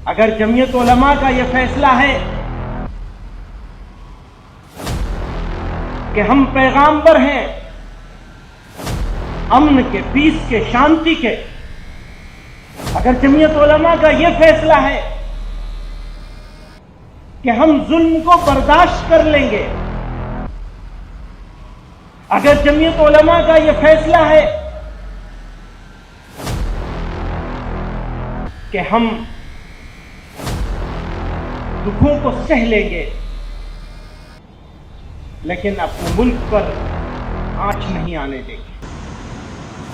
अगर जमीयत उलमा का यह फैसला है कि हम पैगाम्बर हैं अमन के, पीस के, शांति के, अगर जमीयत उलमा का यह फैसला है कि हम जुल्म को बर्दाश्त कर लेंगे, अगर जमीयत उलमा का यह फैसला है कि हम दुखों को सह लेंगे लेकिन अपने मुल्क पर आंच नहीं आने देंगे।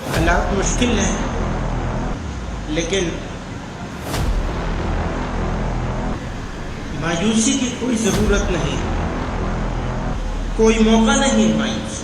हालात मुश्किल हैं, लेकिन मायूसी की कोई ज़रूरत नहीं, कोई मौका नहीं मायूसी।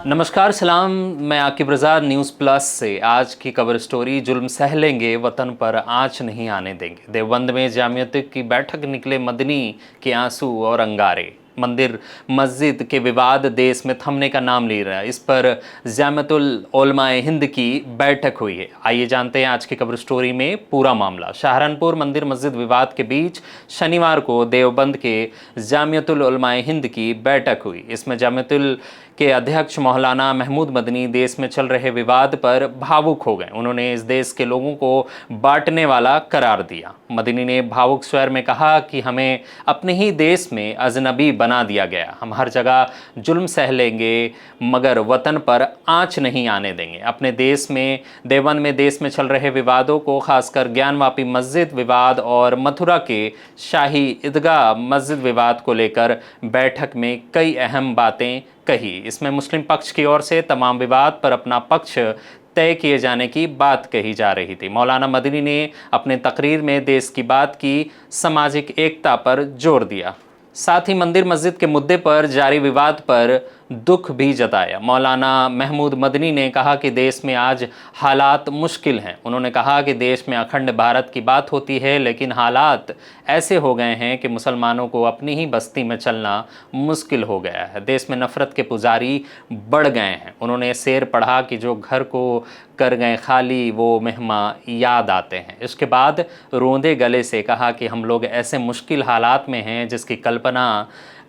नमस्कार सलाम, मैं आकिब रज़ा न्यूज़ प्लस से आज की कवर स्टोरी जुल्म सह लेंगे वतन पर आंच नहीं आने देंगे। देवबंद में जामियत की बैठक निकले मदनी के आंसू और अंगारे। मंदिर मस्जिद के विवाद देश में थमने का नाम ले रहा है। इस पर जामियतुल उलमाए हिंद की बैठक हुई है। आइए जानते हैं आज की कवर स्टोरी में पूरा मामला। सहारनपुर मंदिर मस्जिद विवाद के बीच शनिवार को देवबंद के जामियतुल उलमाए हिंद की बैठक हुई। इसमें जामियतुल के अध्यक्ष मौलाना महमूद मदनी देश में चल रहे विवाद पर भावुक हो गए। उन्होंने इस देश के लोगों को बांटने वाला करार दिया। मदनी ने भावुक स्वर में कहा कि हमें अपने ही देश में अजनबी बना दिया गया। हम हर जगह जुल्म सह लेंगे मगर वतन पर आंच नहीं आने देंगे। अपने देश में देवबंद में देश में चल रहे विवादों को, खासकर ज्ञानवापी मस्जिद विवाद और मथुरा के शाही ईदगाह मस्जिद विवाद को लेकर बैठक में कई अहम बातें कही। इसमें मुस्लिम पक्ष की ओर से तमाम विवाद पर अपना पक्ष तय किए जाने की बात कही जा रही थी। मौलाना मदनी ने अपने तकरीर में देश की बात की, सामाजिक एकता पर जोर दिया। साथ ही मंदिर मस्जिद के मुद्दे पर जारी विवाद पर दुख भी जताया। मौलाना महमूद मदनी ने कहा कि देश में आज हालात मुश्किल हैं। उन्होंने कहा कि देश में अखंड भारत की बात होती है, लेकिन हालात ऐसे हो गए हैं कि मुसलमानों को अपनी ही बस्ती में चलना मुश्किल हो गया है। देश में नफ़रत के पुजारी बढ़ गए हैं। उन्होंने शेर पढ़ा कि जो घर को कर गए खाली वो मेहमान याद आते हैं। इसके बाद रोंदे गले से कहा कि हम लोग ऐसे मुश्किल हालात में हैं जिसकी कल्पना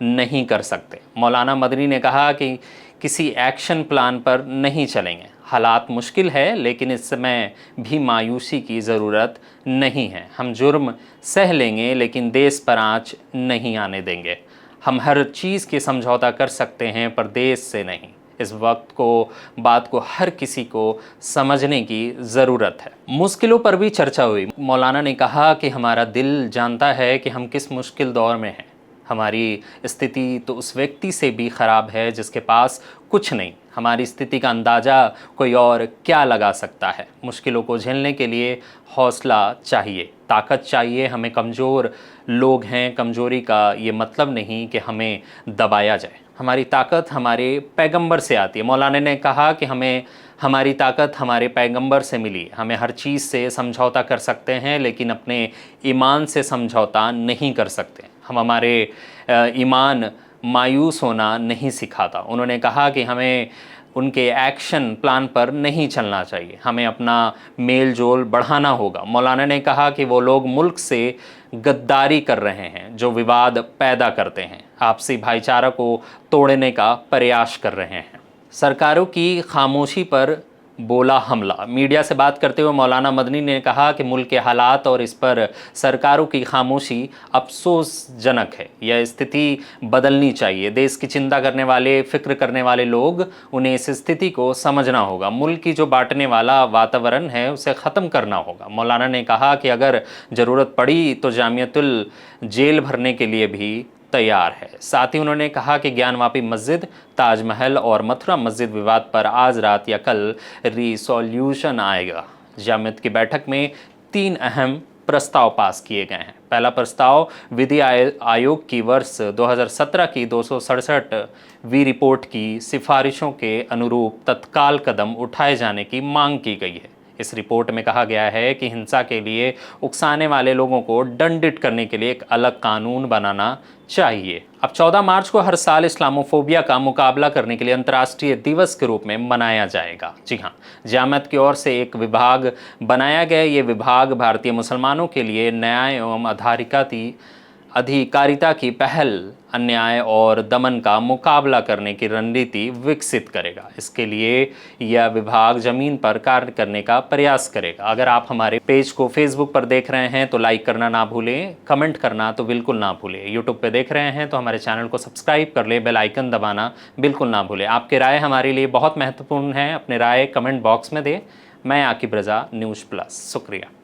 नहीं कर सकते। मौलाना मदनी ने कहा कि किसी एक्शन प्लान पर नहीं चलेंगे। हालात मुश्किल है, लेकिन इस समय भी मायूसी की ज़रूरत नहीं है। हम जुर्म सह लेंगे लेकिन देश पर आंच नहीं आने देंगे। हम हर चीज़ की समझौता कर सकते हैं पर देश से नहीं। इस वक्त को बात को हर किसी को समझने की ज़रूरत है। मुश्किलों पर भी चर्चा हुई। मौलाना ने कहा कि हमारा दिल जानता है कि हम किस मुश्किल दौर में हैं। हमारी स्थिति तो उस व्यक्ति से भी ख़राब है जिसके पास कुछ नहीं। हमारी स्थिति का अंदाज़ा कोई और क्या लगा सकता है। मुश्किलों को झेलने के लिए हौसला चाहिए, ताकत चाहिए। हमें कमज़ोर लोग हैं। कमज़ोरी का ये मतलब नहीं कि हमें दबाया जाए। हमारी ताकत हमारे पैगंबर से आती है। मौलाना ने कहा कि हमारी ताकत हमारे पैगंबर से मिली। हमें हर चीज़ से समझौता कर सकते हैं, लेकिन अपने ईमान से समझौता नहीं कर सकते। हम हमारे ईमान मायूस होना नहीं सिखाता। उन्होंने कहा कि हमें उनके एक्शन प्लान पर नहीं चलना चाहिए। हमें अपना मेल जोल बढ़ाना होगा। मौलाना ने कहा कि वो लोग मुल्क से गद्दारी कर रहे हैं जो विवाद पैदा करते हैं, आपसी भाईचारा को तोड़ने का प्रयास कर रहे हैं। सरकारों की खामोशी पर बोला हमला। मीडिया से बात करते हुए मौलाना मदनी ने कहा कि मुल्क के हालात और इस पर सरकारों की खामोशी अफसोसजनक है। यह स्थिति बदलनी चाहिए। देश की चिंता करने वाले, फिक्र करने वाले लोग, उन्हें इस स्थिति को समझना होगा। मुल्क की जो बांटने वाला वातावरण है उसे ख़त्म करना होगा। मौलाना ने कहा कि अगर ज़रूरत पड़ी तो जामियतुल जेल भरने के लिए भी तैयार है। साथ ही उन्होंने कहा कि ज्ञानवापी मस्जिद, ताजमहल और मथुरा मस्जिद विवाद पर आज रात या कल रिसोल्यूशन आएगा। जामियत की बैठक में 3 अहम प्रस्ताव पास किए गए हैं। पहला प्रस्ताव विधि आयोग की वर्ष 2017 की 267वीं रिपोर्ट की सिफारिशों के अनुरूप तत्काल कदम उठाए जाने की मांग की गई है। इस रिपोर्ट में कहा गया है कि हिंसा के लिए उकसाने वाले लोगों को दंडित करने के लिए एक अलग कानून बनाना चाहिए। अब 14 मार्च को हर साल इस्लामोफोबिया का मुकाबला करने के लिए अंतर्राष्ट्रीय दिवस के रूप में मनाया जाएगा। जी हाँ, जामत की ओर से एक विभाग बनाया गया। ये विभाग भारतीय मुसलमानों के लिए न्याय एवं अधिकारिता की पहल, अन्याय और दमन का मुकाबला करने की रणनीति विकसित करेगा। इसके लिए यह विभाग ज़मीन पर कार्य करने का प्रयास करेगा। अगर आप हमारे पेज को फेसबुक पर देख रहे हैं तो लाइक करना ना भूलें, कमेंट करना तो बिल्कुल ना भूलें। यूट्यूब पे देख रहे हैं तो हमारे चैनल को सब्सक्राइब कर लें, बेल आइकन दबाना बिल्कुल ना भूलें। आपकी राय हमारे लिए बहुत महत्वपूर्ण है। अपने राय कमेंट बॉक्स में दें। मैं आकिब रज़ा, न्यूज़ प्लस। शुक्रिया।